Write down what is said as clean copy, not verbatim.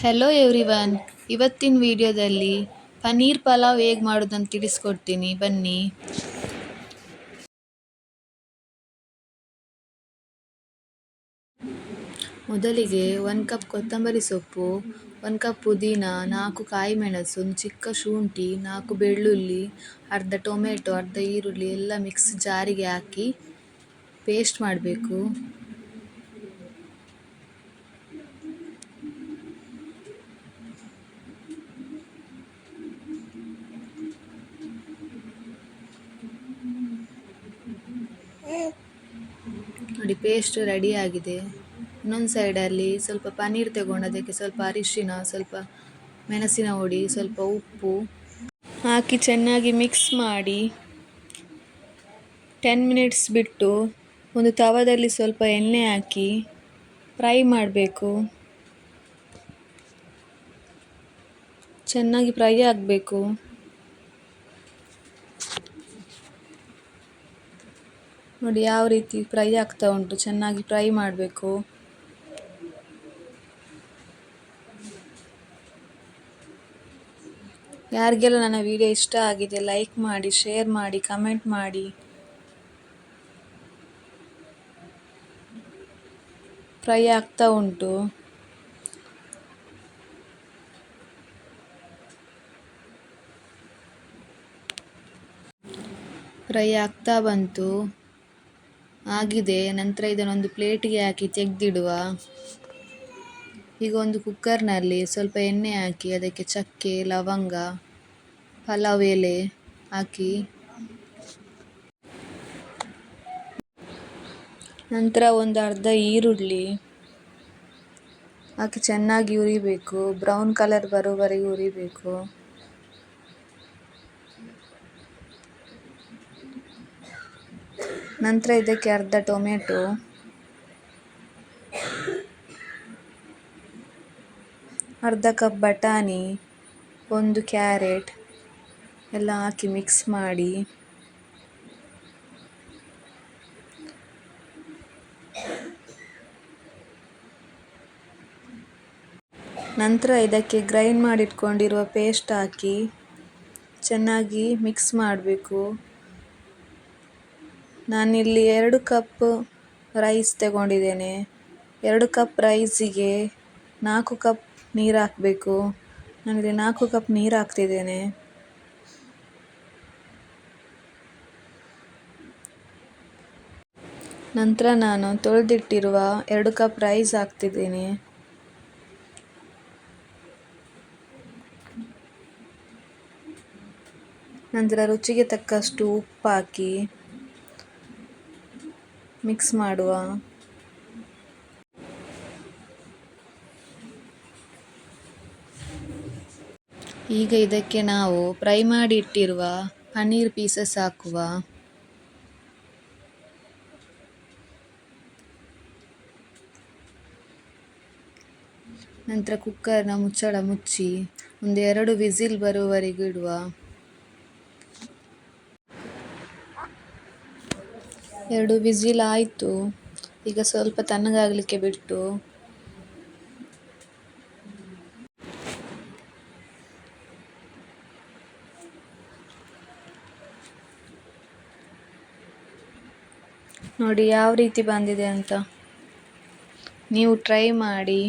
Hello everyone. ಇವತ್ತಿನ ವಿಡಿಯೋದಲ್ಲಿ ಪನ್ನೀರ್ ಪಲಾವ್ ಹೇಗೆ ಮಾಡೋದಂತ ತಿಳಿಸ್ಕೊಡ್ತೀನಿ, ಬನ್ನಿ. ಮೊದಲಿಗೆ 1 ಕಪ್ ಕೊತ್ತಂಬರಿ ಸೊಪ್ಪು, 1 ಕಪ್ ಪುದೀನ, 4 ಕಾಯಿ ಮೆಣಸು, ಒಂದು ಚಿಕ್ಕ ಶುಂಠಿ, 4 ಬೆಳ್ಳುಳ್ಳಿ, ಅರ್ಧ ಟೊಮೆಟೊ, ಅರ್ಧ ಈರುಳ್ಳಿ ಎಲ್ಲ ಮಿಕ್ಸ್ ಜಾರಿಗೆ ಹಾಕಿ ಪೇಸ್ಟ್ ಮಾಡಬೇಕು. ನೋಡಿ, ಪೇಸ್ಟ್ ರೆಡಿ ಆಗಿದೆ. ಇನ್ನೊಂದು ಸೈಡಲ್ಲಿ ಸ್ವಲ್ಪ ಪನ್ನೀರ್ ತಗೊಂಡು ಅದಕ್ಕೆ ಸ್ವಲ್ಪ ಅರಿಶಿನ, ಸ್ವಲ್ಪ ಮೆಣಸಿನ ಹುಡಿ, ಸ್ವಲ್ಪ ಉಪ್ಪು ಹಾಕಿ ಚೆನ್ನಾಗಿ ಮಿಕ್ಸ್ ಮಾಡಿ 10 ಮಿನಿಟ್ಸ್ ಬಿಟ್ಟು ಒಂದು ತವದಲ್ಲಿ ಸ್ವಲ್ಪ ಎಣ್ಣೆ ಹಾಕಿ ಫ್ರೈ ಮಾಡಬೇಕು. ಚೆನ್ನಾಗಿ ಫ್ರೈ ಆಗಬೇಕು. ನೋಡಿ ಯಾವ ರೀತಿ ಫ್ರೈ ಆಗ್ತಾ ಉಂಟು, ಚೆನ್ನಾಗಿ ಫ್ರೈ ಮಾಡಬೇಕು. ಯಾರಿಗೆಲ್ಲ ನನ್ನ ವಿಡಿಯೋ ಇಷ್ಟ ಆಗಿದೆ ಲೈಕ್ ಮಾಡಿ, ಶೇರ್ ಮಾಡಿ, ಕಮೆಂಟ್ ಮಾಡಿ. ಫ್ರೈ ಆಗ್ತಾ ಉಂಟು. ಫ್ರೈ ಆಗ್ತಾ ಬಂತು, ಆಗಿದೆ. ನಂತರ ಇದನ್ನೊಂದು ಪ್ಲೇಟಿಗೆ ಹಾಕಿ ತೆಗೆದಿಡುವ. ಈಗ ಒಂದು ಕುಕ್ಕರ್ನಲ್ಲಿ ಸ್ವಲ್ಪ ಎಣ್ಣೆ ಹಾಕಿ ಅದಕ್ಕೆ ಚಕ್ಕೆ, ಲವಂಗ, ಪಲಾವ್ ಎಲೆ ಹಾಕಿ ನಂತರ ಒಂದು ಅರ್ಧ ಈರುಳ್ಳಿ ಹಾಕಿ ಚೆನ್ನಾಗಿ ಹುರಿಬೇಕು. ಬ್ರೌನ್ ಕಲರ್ ಬರೋವರೆಗೆ ಹುರಿಬೇಕು. ನಂತರ ಇದಕ್ಕೆ ಅರ್ಧ ಟೊಮೆಟೊ, ಅರ್ಧ ಕಪ್ ಬಟಾಣಿ, ಒಂದು ಕ್ಯಾರೆಟ್ ಎಲ್ಲ ಹಾಕಿ ಮಿಕ್ಸ್ ಮಾಡಿ ನಂತರ ಇದಕ್ಕೆ ಗ್ರೈಂಡ್ ಮಾಡಿಟ್ಕೊಂಡಿರುವ ಪೇಸ್ಟ್ ಹಾಕಿ ಚೆನ್ನಾಗಿ ಮಿಕ್ಸ್ ಮಾಡಬೇಕು. ನಾನಿಲ್ಲಿ 2 ಕಪ್ ರೈಸ್ ತಗೊಂಡಿದ್ದೇನೆ. 2 ಕಪ್ ರೈಸಿಗೆ 4 ಕಪ್ ನೀರು ಹಾಕಬೇಕು. ನಾನಿಲ್ಲಿ 4 ಕಪ್ ನೀರು ಹಾಕ್ತಿದ್ದೇನೆ. ನಂತರ ನಾನು ತೊಳೆದಿಟ್ಟಿರುವ 2 ಕಪ್ ರೈಸ್ ಹಾಕ್ತಿದ್ದೇನೆ. ನಂತರ ರುಚಿಗೆ ತಕ್ಕಷ್ಟು ಉಪ್ಪು ಹಾಕಿ ಮಿಕ್ಸ್ ಮಾಡುವ. ಈಗ ಇದಕ್ಕೆ ನಾವು ಫ್ರೈ ಮಾಡಿ ಇಟ್ಟಿರುವ ಪನ್ನೀರ್ ಪೀಸಸ್ ಹಾಕುವ. ನಂತರ ಕುಕ್ಕರ್ನ ಮುಚ್ಚಳ ಮುಚ್ಚಿ ಒಂದು 2 ವಿಸಿಲ್ ಬರುವವರೆಗೆ ಇಡುವ. 2 ವಿಸಿಲ್ ಆಯಿತು. ಈಗ ಸ್ವಲ್ಪ ತಣ್ಣಗಾಗಲಿಕ್ಕೆ ಬಿಟ್ಟು ನೋಡಿ ಯಾವ ರೀತಿ ಬಂದಿದೆ ಅಂತ. ನೀವು ಟ್ರೈ ಮಾಡಿ.